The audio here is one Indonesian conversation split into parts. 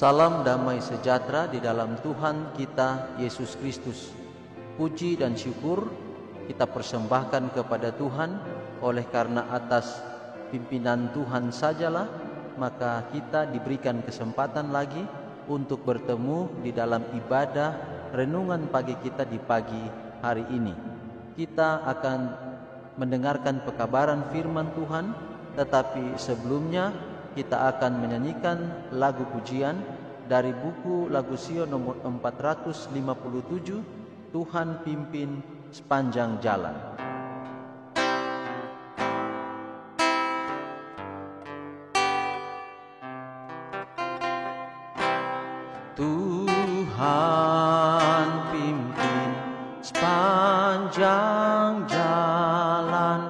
Salam damai sejahtera di dalam Tuhan kita Yesus Kristus. Puji dan syukur kita persembahkan kepada Tuhan, oleh karena atas pimpinan Tuhan sajalah maka kita diberikan kesempatan lagi untuk bertemu di dalam ibadah renungan pagi kita di pagi hari ini. Kita akan mendengarkan pekabaran firman Tuhan, tetapi sebelumnya kita akan menyanyikan lagu pujian dari buku Lagu Sion nomor 457, Tuhan pimpin sepanjang jalan. Tuhan pimpin sepanjang jalan,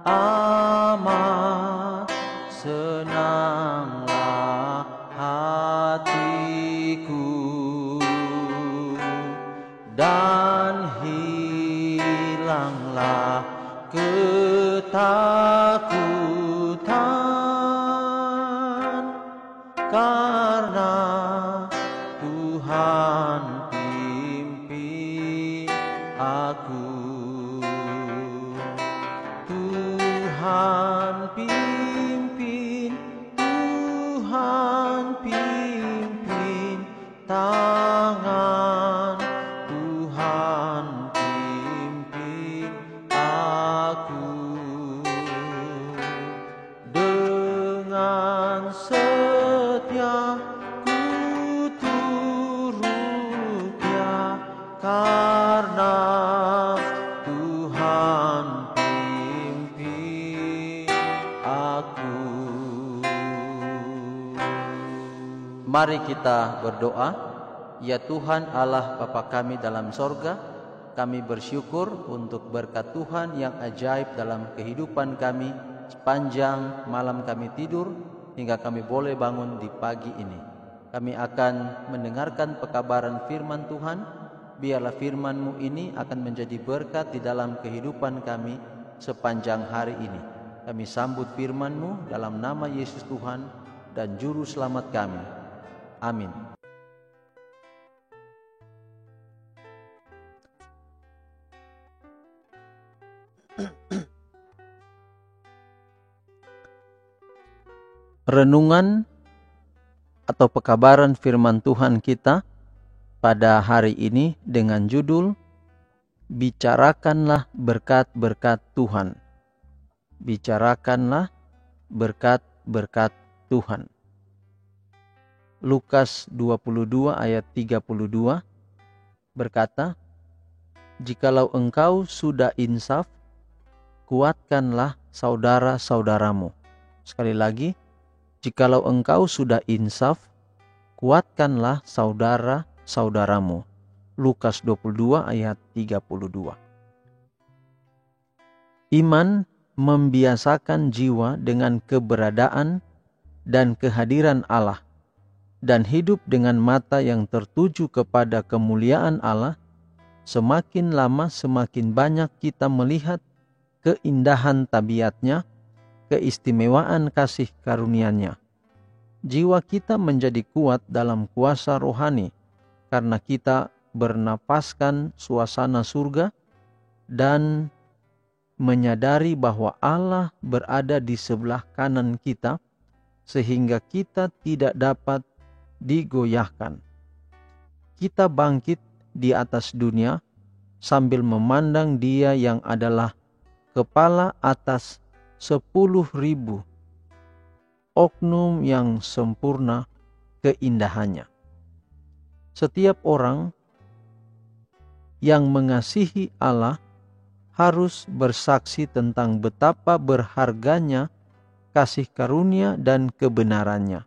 amat senanglah hatiku, dan hilanglah ketakutan, karena Tuhan pimpin aku. Tuhan pimpin, Tuhan pimpin tangan, Tuhan pimpin aku. Dengan setia karena Tuhan pimpin aku. Mari kita berdoa. Ya Tuhan Allah Bapa kami dalam sorga, kami bersyukur untuk berkat Tuhan yang ajaib dalam kehidupan kami sepanjang malam kami tidur hingga kami boleh bangun di pagi ini. Kami akan mendengarkan pekabaran firman Tuhan. Biarlah firman-Mu ini akan menjadi berkat di dalam kehidupan kami sepanjang hari ini. Kami sambut firman-Mu dalam nama Yesus Tuhan dan Juru Selamat kami. Amin. Renungan atau pekabaran firman Tuhan kita pada hari ini dengan judul Bicarakanlah berkat-berkat Tuhan. Bicarakanlah berkat-berkat Tuhan. Lukas 22 ayat 32 berkata, "Jikalau engkau sudah insaf, kuatkanlah saudara-saudaramu." Sekali lagi, jikalau engkau sudah insaf, kuatkanlah saudaramu. Lukas 22 ayat 32. Iman membiasakan jiwa dengan keberadaan dan kehadiran Allah, dan hidup dengan mata yang tertuju kepada kemuliaan Allah. Semakin lama semakin banyak kita melihat keindahan tabiatnya, keistimewaan kasih karunia-Nya. Jiwa kita menjadi kuat dalam kuasa rohani karena kita bernapaskan suasana surga dan menyadari bahwa Allah berada di sebelah kanan kita sehingga kita tidak dapat digoyahkan. Kita bangkit di atas dunia sambil memandang Dia yang adalah kepala atas 10.000 oknum yang sempurna keindahannya. Setiap orang yang mengasihi Allah harus bersaksi tentang betapa berharganya kasih karunia dan kebenarannya.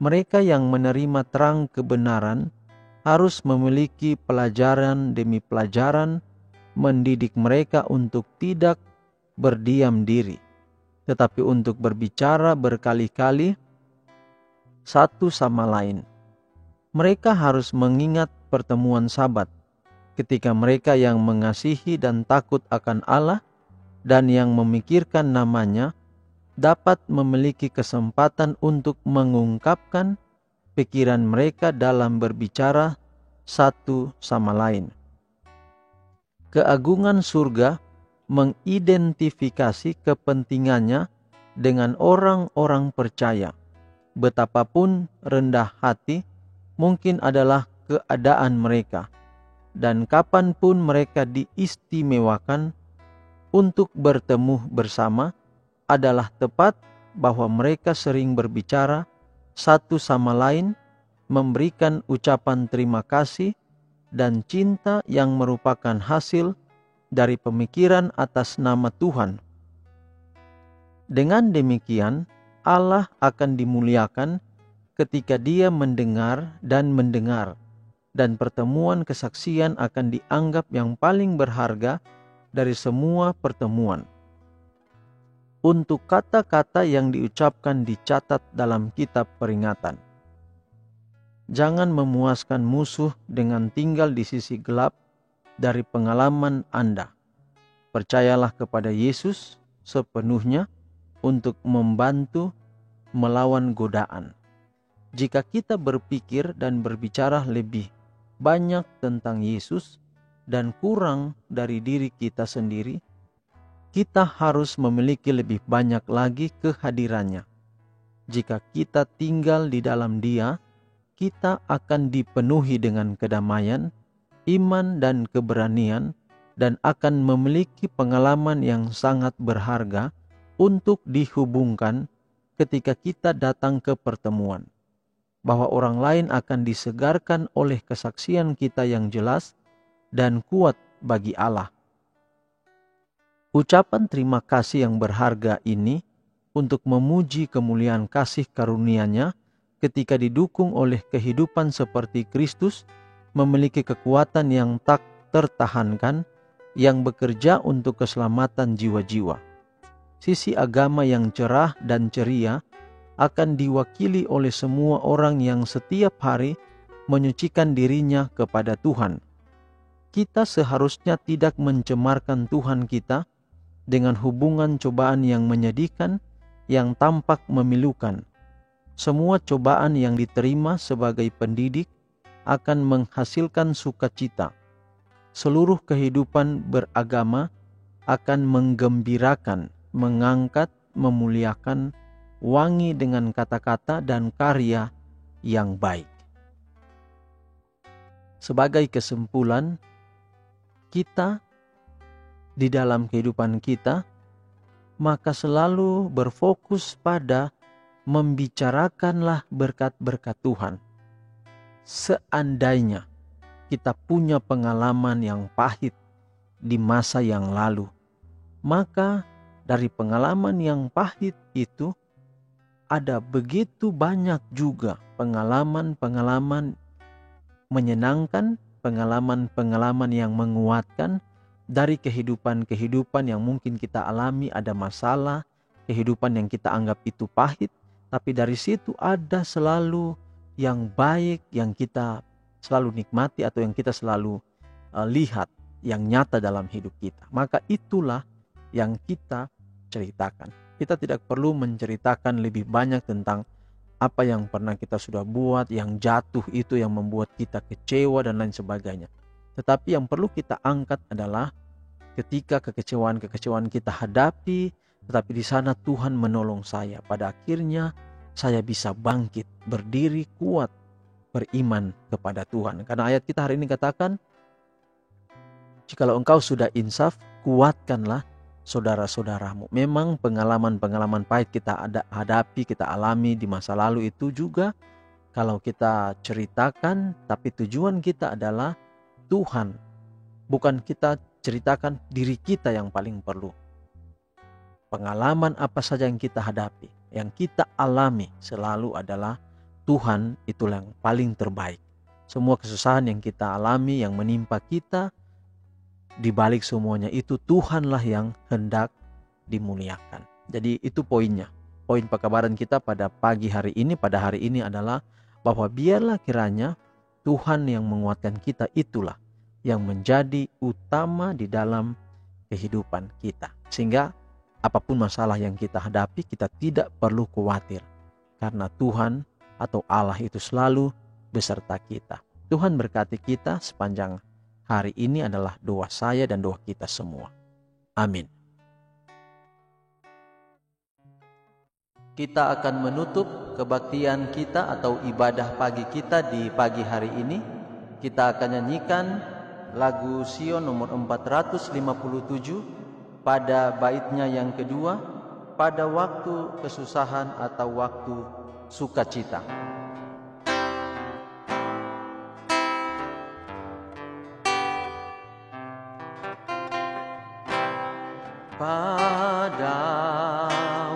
Mereka yang menerima terang kebenaran harus memiliki pelajaran demi pelajaran mendidik mereka untuk tidak berdiam diri, tetapi untuk berbicara berkali-kali satu sama lain. Mereka harus mengingat pertemuan Sabat, ketika mereka yang mengasihi dan takut akan Allah dan yang memikirkan namanya dapat memiliki kesempatan untuk mengungkapkan pikiran mereka dalam berbicara satu sama lain. Keagungan surga mengidentifikasi kepentingannya dengan orang-orang percaya. Betapapun rendah hati mungkin adalah keadaan mereka, dan kapanpun mereka diistimewakan untuk bertemu bersama, adalah tepat bahwa mereka sering berbicara satu sama lain, memberikan ucapan terima kasih dan cinta yang merupakan hasil dari pemikiran atas nama Tuhan. Dengan demikian, Allah akan dimuliakan ketika Dia mendengar, dan pertemuan kesaksian akan dianggap yang paling berharga dari semua pertemuan. Untuk kata-kata yang diucapkan dicatat dalam kitab peringatan. Jangan memuaskan musuh dengan tinggal di sisi gelap dari pengalaman Anda. Percayalah kepada Yesus sepenuhnya untuk membantu melawan godaan. Jika kita berpikir dan berbicara lebih banyak tentang Yesus dan kurang dari diri kita sendiri, kita harus memiliki lebih banyak lagi kehadirannya. Jika kita tinggal di dalam Dia, kita akan dipenuhi dengan kedamaian, iman dan keberanian, dan akan memiliki pengalaman yang sangat berharga untuk dihubungkan ketika kita datang ke pertemuan. Bahwa orang lain akan disegarkan oleh kesaksian kita yang jelas dan kuat bagi Allah. Ucapan terima kasih yang berharga ini untuk memuji kemuliaan kasih karunia-Nya ketika didukung oleh kehidupan seperti Kristus memiliki kekuatan yang tak tertahankan yang bekerja untuk keselamatan jiwa-jiwa. Sisi agama yang cerah dan ceria akan diwakili oleh semua orang yang setiap hari menyucikan dirinya kepada Tuhan. Kita seharusnya tidak mencemarkan Tuhan kita dengan hubungan cobaan yang menyedihkan, yang tampak memilukan. Semua cobaan yang diterima sebagai pendidik akan menghasilkan sukacita. Seluruh kehidupan beragama akan menggembirakan, mengangkat, memuliakan, wangi dengan kata-kata dan karya yang baik. Sebagai kesimpulan, kita di dalam kehidupan kita, maka selalu berfokus pada membicarakanlah berkat-berkat Tuhan. Seandainya kita punya pengalaman yang pahit di masa yang lalu, maka dari pengalaman yang pahit itu ada begitu banyak juga pengalaman-pengalaman menyenangkan, pengalaman-pengalaman yang menguatkan dari kehidupan-kehidupan yang mungkin kita alami. Ada masalah, kehidupan yang kita anggap itu pahit, tapi dari situ ada selalu yang baik yang kita selalu nikmati atau yang kita selalu lihat yang nyata dalam hidup kita. Maka itulah yang kita ceritakan. Kita tidak perlu menceritakan lebih banyak tentang apa yang pernah kita sudah buat, yang jatuh itu yang membuat kita kecewa dan lain sebagainya. Tetapi yang perlu kita angkat adalah ketika kekecewaan-kekecewaan kita hadapi, tetapi di sana Tuhan menolong saya. Pada akhirnya saya bisa bangkit, berdiri kuat, beriman kepada Tuhan. Karena ayat kita hari ini katakan, jikalau engkau sudah insaf, kuatkanlah saudara-saudaramu. Memang pengalaman-pengalaman pahit kita hadapi, kita alami di masa lalu itu juga kalau kita ceritakan, tapi tujuan kita adalah Tuhan. Bukan kita ceritakan diri kita yang paling perlu. Pengalaman apa saja yang kita hadapi, yang kita alami selalu adalah Tuhan, itulah yang paling terbaik. Semua kesusahan yang kita alami, yang menimpa kita, di balik semuanya itu Tuhanlah yang hendak dimuliakan. Jadi itu poinnya. Poin pekabaran kita pada pagi hari ini, pada hari ini adalah bahwa biarlah kiranya Tuhan yang menguatkan kita, itulah yang menjadi utama di dalam kehidupan kita. Sehingga apapun masalah yang kita hadapi, kita tidak perlu khawatir. Karena Tuhan atau Allah itu selalu beserta kita. Tuhan berkati kita sepanjang hari ini adalah doa saya dan doa kita semua. Amin. Kita akan menutup kebaktian kita atau ibadah pagi kita di pagi hari ini. Kita akan nyanyikan lagu Sion nomor 457 pada baitnya yang kedua, pada waktu kesusahan atau waktu sukacita. Pada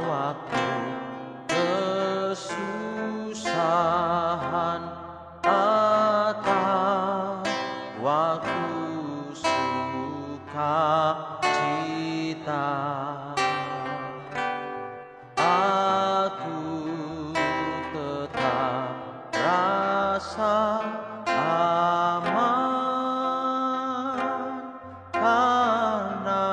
waktu kesusahan atau waktu sukacita, aku tetap rasa aman karena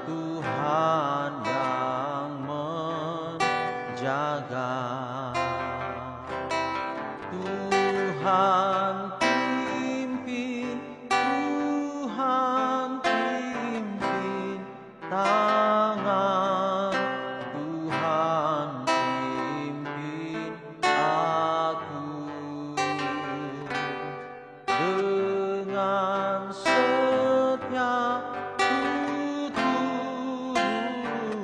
Tuhan yang menjaga. Tuhan pimpin tangan, Tuhan pimpin aku. Dengan setia ku turut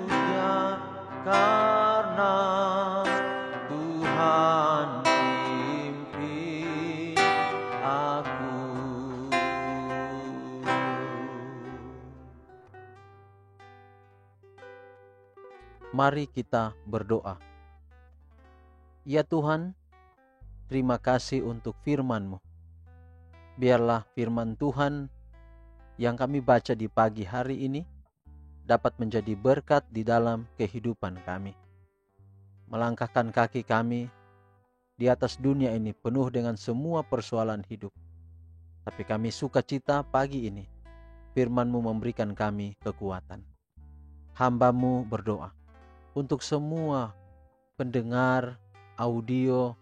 Dia, karena Tuhan pimpin aku. Mari kita berdoa. Ya Tuhan, terima kasih untuk firman-Mu. Biarlah firman Tuhan yang kami baca di pagi hari ini dapat menjadi berkat di dalam kehidupan kami. Melangkahkan kaki kami di atas dunia ini penuh dengan semua persoalan hidup. Tapi kami sukacita pagi ini, firman-Mu memberikan kami kekuatan. Hamba-Mu berdoa untuk semua pendengar audio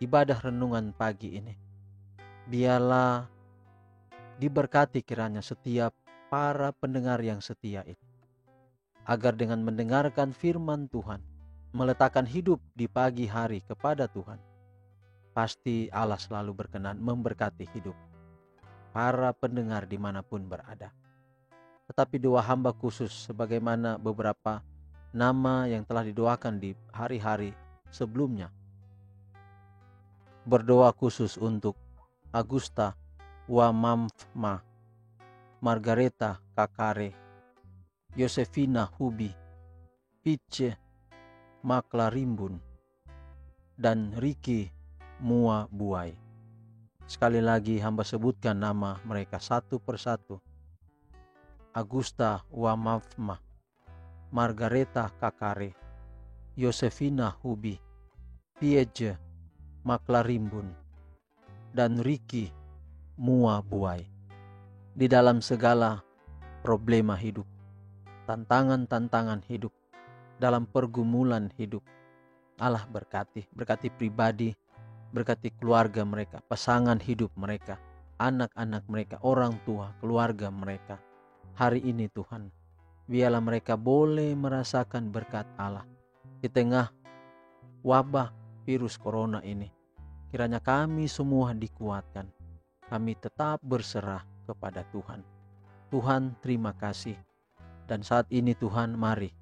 ibadah renungan pagi ini. Biarlah diberkati kiranya setiap para pendengar yang setia ini, agar dengan mendengarkan firman Tuhan, meletakkan hidup di pagi hari kepada Tuhan, pasti Allah selalu berkenan memberkati hidup para pendengar dimanapun berada. Tetapi doa hamba khusus sebagaimana beberapa nama yang telah didoakan di hari-hari sebelumnya. Berdoa khusus untuk Agusta Wamamfma, Margareta Kakare, Yosefina Hubi, Pice Maklarimbun, dan Riki Mua Buai. Sekali lagi hamba sebutkan nama mereka satu persatu. Agusta Wamamfma, Margareta Kakare, Yosefina Hubi, Piece Maklarimbun, dan Riki Mua Buai. Di dalam segala problema hidup, tantangan-tantangan hidup, dalam pergumulan hidup, Allah berkati pribadi, berkati keluarga mereka, pasangan hidup mereka, anak-anak mereka, orang tua, keluarga mereka. Hari ini Tuhan, biarlah mereka boleh merasakan berkat Allah di tengah wabah virus corona ini. Kiranya kami semua dikuatkan. Kami tetap berserah kepada Tuhan. Tuhan, terima kasih. Dan saat ini Tuhan, mari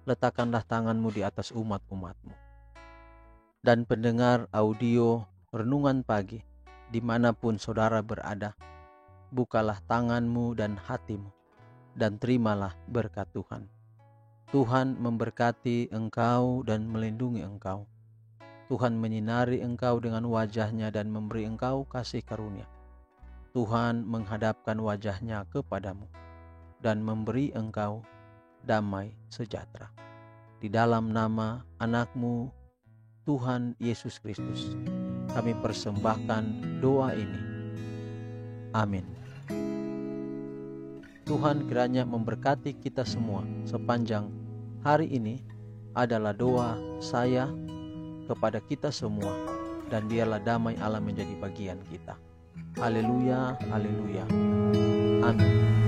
letakkanlah tangan-Mu di atas umat-umat-Mu. Dan pendengar audio renungan pagi, dimanapun saudara berada, bukalah tangan-Mu dan hati-Mu, dan terimalah berkat Tuhan. Tuhan memberkati engkau dan melindungi engkau. Tuhan menyinari engkau dengan wajah-Nya dan memberi engkau kasih karunia. Tuhan menghadapkan wajah-Nya kepadamu dan memberi engkau damai sejahtera. Di dalam nama anak-Mu, Tuhan Yesus Kristus, kami persembahkan doa ini. Amin. Tuhan kiranya memberkati kita semua sepanjang hari ini adalah doa saya kepada kita semua, dan biarlah damai Allah menjadi bagian kita. Haleluya, haleluya. Amin.